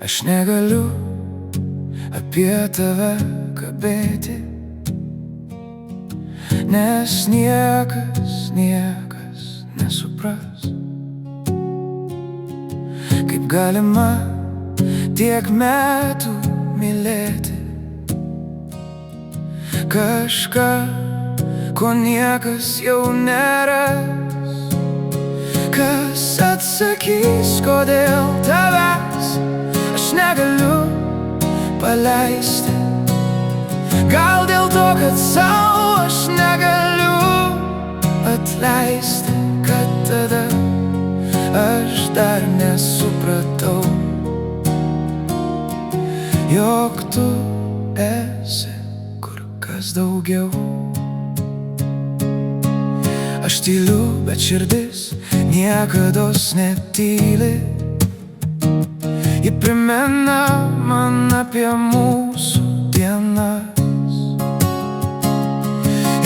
Aš negaliu apie tave kalbėti, nes niekas nesupras, kaip galima tiek metų mylėti kažką, ko niekas jau neras. Kas atsakys, kodėl tavęs aš negaliu paleisti? Gal dėl to, kad sau aš negaliu atleisti, kad tada aš dar nesupratau, jog tu esi kur kas daugiau. Aš tyliu, bet širdis niekados netyli. Ji primena man apie mūsų dienas,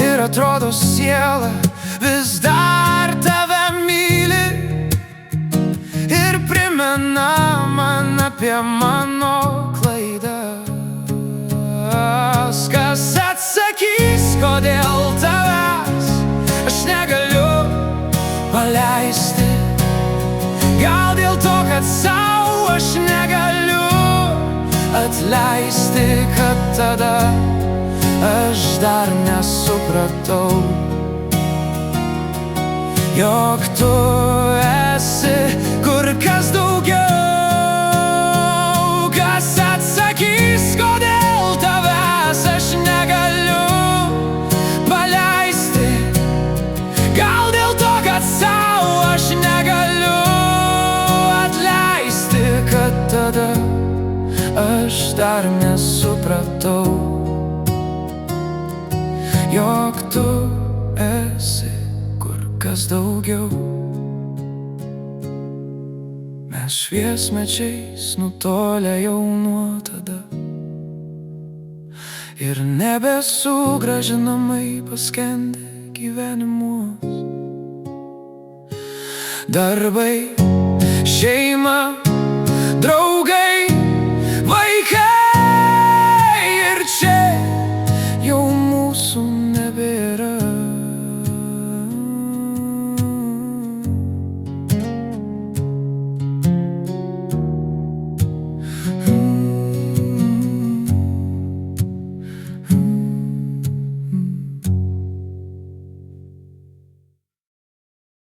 ir atrodo siela vis dar tave myli, ir primena man apie mano klaidas. Kas atsakys, kodėl tavęs aš negaliu paleisti? Gal dėl to, kad sau aš negaliu atleisti, kad tada aš dar nesupratau, jog tu esi kur kas daugiau. Kas atsakys, kodėl tavęs aš negaliu paleisti? Gal dėl to, kad sau aš negaliu atleisti, kad tada aš dar nesupratau, jog tu esi kur kas daugiau. Mes šviesmečiais nutolę jau nuo tada, ir nebesugrąžinamai paskendę gyvenimus. Darbai, šeima,